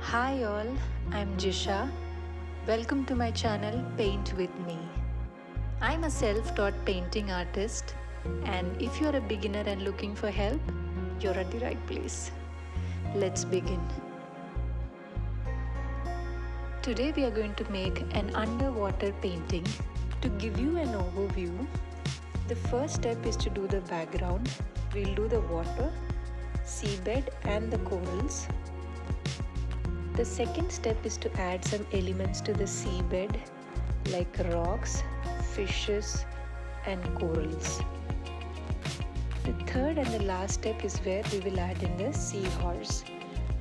Hi all, I'm Jisha. Welcome to my channel Paint with Me. I'm a self-taught painting artist, and if you're a beginner and looking for help, you're at the right place. Let's begin. Today we are going to make an underwater painting. To give you an overview, the first step is to do the background. We'll do the water, seabed and the corals. The second step is to add some elements to the seabed like rocks, fishes and corals. The third and the last step is where we will add in the seahorse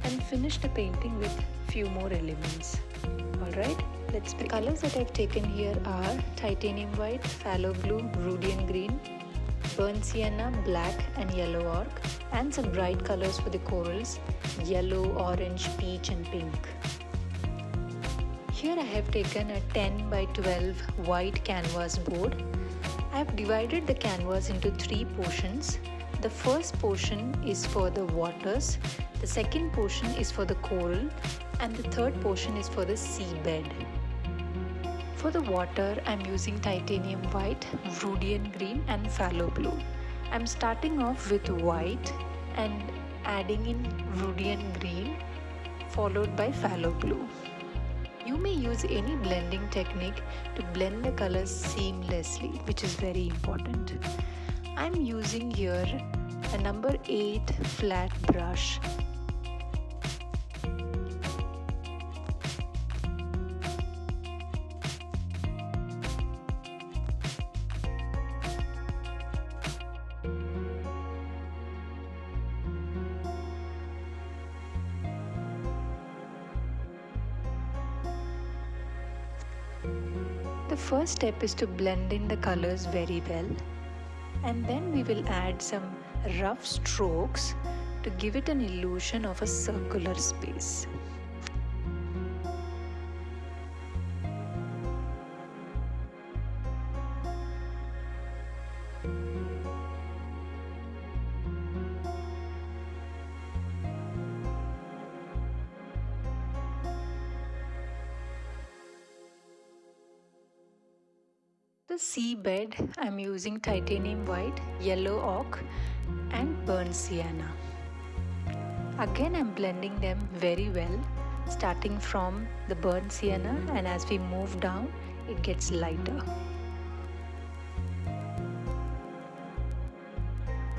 and finish the painting with few more elements. Alright, let's begin. The colors that I've taken here are titanium white, phthalo blue, Vridian green, burnt sienna, black and yellow ochre, and some bright colors for the corals, yellow, orange, peach and pink. Here I have taken a 10 by 12 white canvas board. I have divided the canvas into three portions. The first portion is for the waters, the second portion is for the coral, and the third portion is for the seabed. For the water, I'm using titanium white, Vridian green and phthalo blue. I'm starting off with white and adding in Vridian green followed by phthalo blue. You may use any blending technique to blend the colors seamlessly, which is very important. I'm using here a number 8 flat brush. The first step is to blend in the colors very well, and then we will add some rough strokes to give it an illusion of a circular space. The seabed, I'm using titanium white, yellow ochre and burnt sienna. Again I'm blending them very well, starting from the burnt sienna, and as we move down it gets lighter.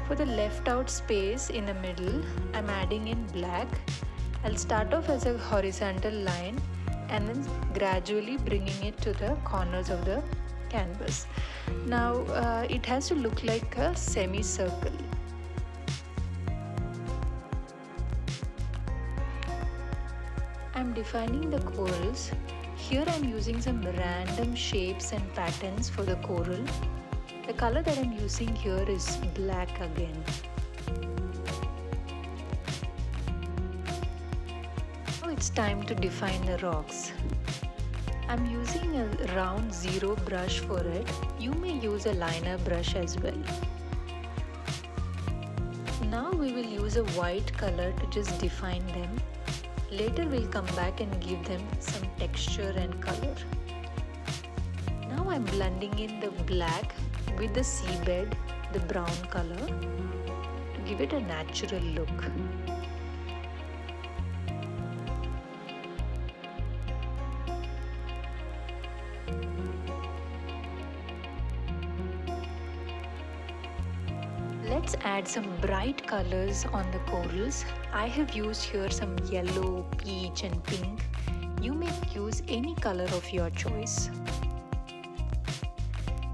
For the left out space in the middle, I'm adding in black. I'll start off as a horizontal line and then gradually bringing it to the corners of the canvas. Now it has to look like a semicircle. I'm defining the corals. Here I'm using some random shapes and patterns for the coral. The color that I'm using here is black again. Now it's time to define the rocks. I'm using a round 0 brush for it. You may use a liner brush as well. Now we will use a white color to just define them. Later we'll come back and give them some texture and color. Now I'm blending in the black with the seabed, the brown color, to give it a natural look. Let's add some bright colors on the corals. I have used here some yellow, peach and pink. You may use any color of your choice.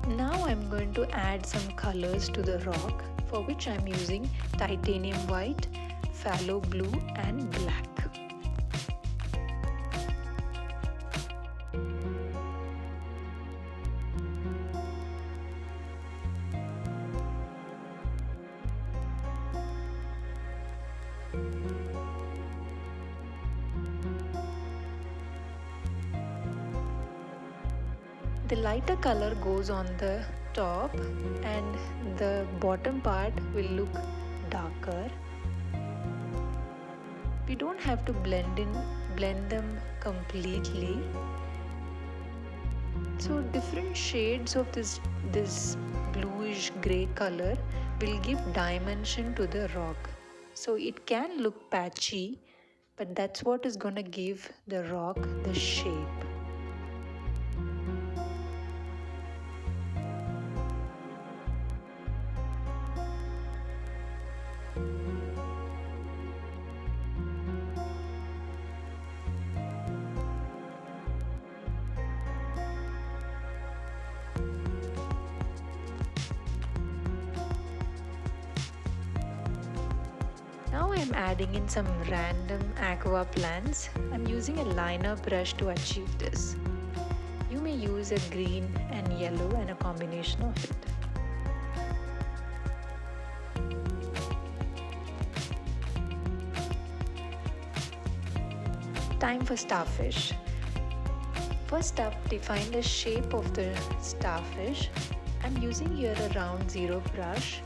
Now I'm going to add some colors to the rock, for which I'm using titanium white, phthalo blue and black. The lighter color goes on the top and the bottom part will look darker. We don't have to blend them completely. So different shades of this bluish gray color will give dimension to the rock. So it can look patchy, but that's what is going to give the rock the shape. Now I'm adding in some random aqua plants. I'm using a liner brush to achieve this. You may use a green and yellow and a combination of it. Time for starfish. First up, define the shape of the starfish. I'm using here a round zero brush.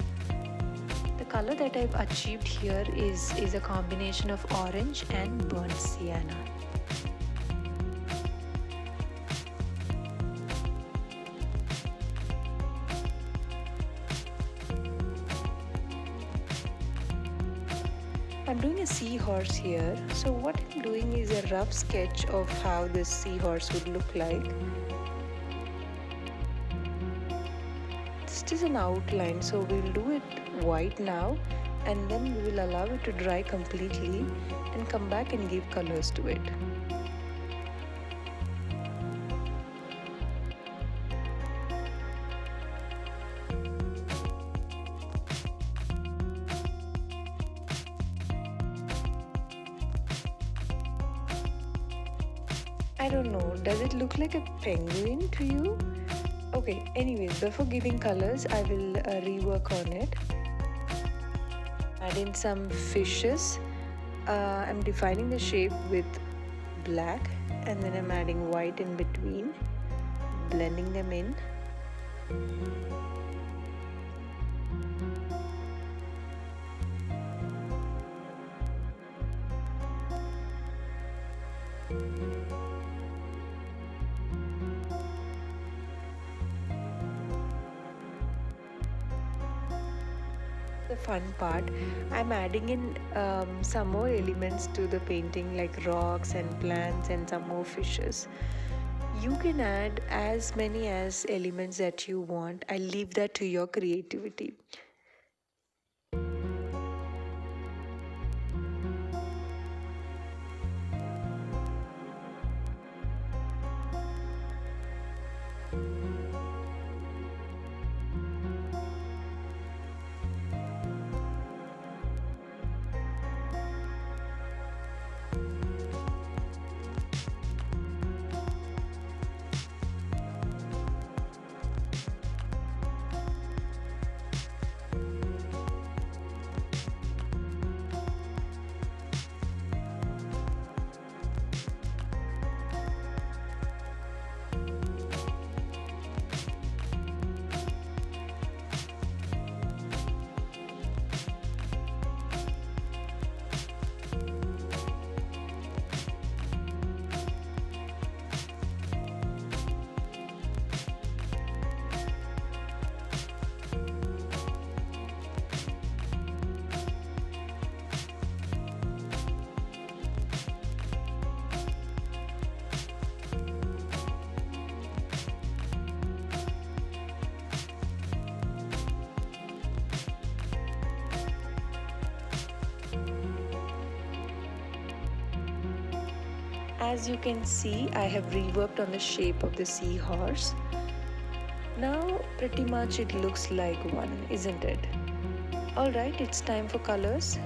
The color that I've achieved here is a combination of orange and burnt sienna. I'm doing a seahorse here. So what I'm doing is a rough sketch of how this seahorse would look like. This is an outline, so we'll do it white now and then we will allow it to dry completely and come back and give colors to it. I don't know, does it look like a penguin to you? Okay, anyways, before giving colors, I will rework on it. Add in some fishes. I'm defining the shape with black and then I'm adding white in between, blending them in. The fun part, I'm adding in some more elements to the painting like rocks and plants and some more fishes. You can add as many as elements that you want. I'll leave that to your creativity. As you can see, I have reworked on the shape of the seahorse. Now pretty much it looks like one, isn't it? Alright, it's time for colors.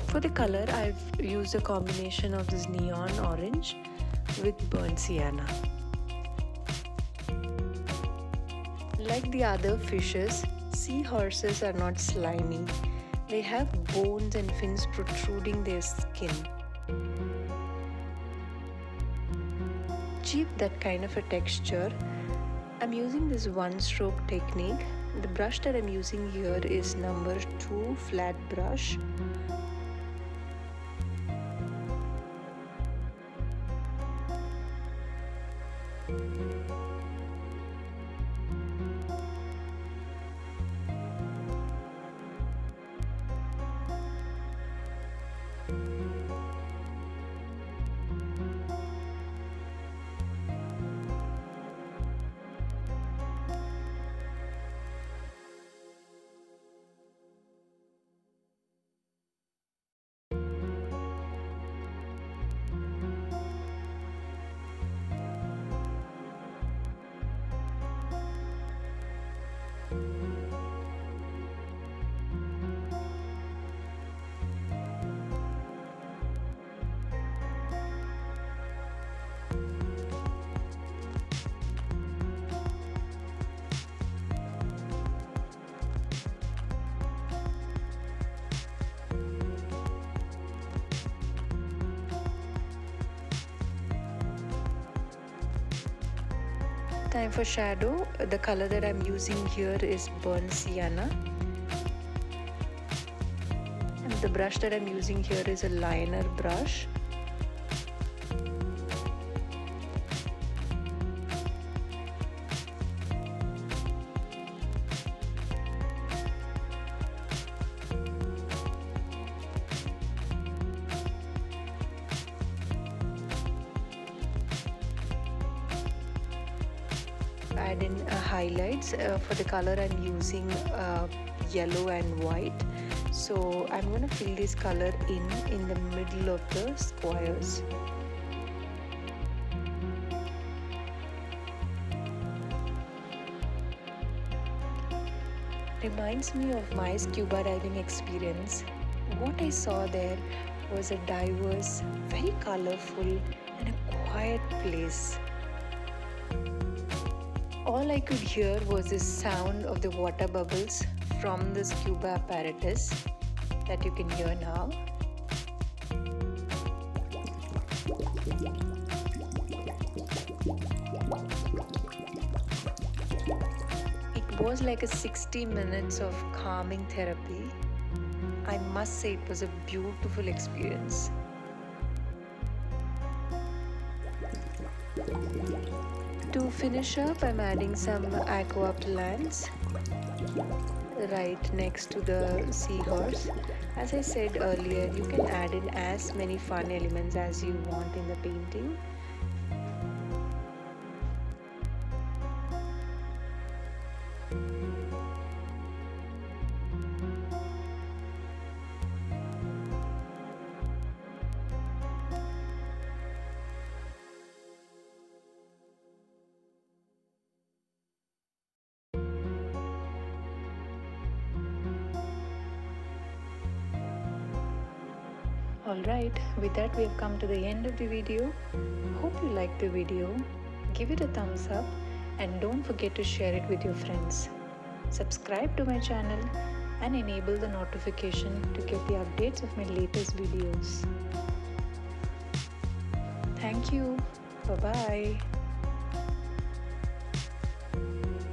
For the color, I've used a combination of this neon orange with burnt sienna. Like the other fishes, seahorses are not slimy. They have bones and fins protruding their skin. Achieve that kind of a texture, I'm using this one stroke technique The brush that I'm using here is number 2 flat brush. Time for shadow. The color that I'm using here is burnt sienna. And the brush that I'm using here is a liner brush. Add in highlights. For the color I'm using yellow and white, so I'm going to fill this color in the middle of the squares. Reminds me of my scuba diving experience. What I saw there was a diverse, very colorful and a quiet place. All I could hear was the sound of the water bubbles from the scuba apparatus that you can hear now. It was like a 60 minutes of calming therapy. I must say it was a beautiful experience. To finish up, I'm adding some aqua plants right next to the seahorse. As I said earlier, you can add in as many fun elements as you want in the painting. Alright, with that we have come to the end of the video. Hope you liked the video. Give it a thumbs up and don't forget to share it with your friends. Subscribe to my channel and enable the notification to get the updates of my latest videos. Thank you. Bye-bye.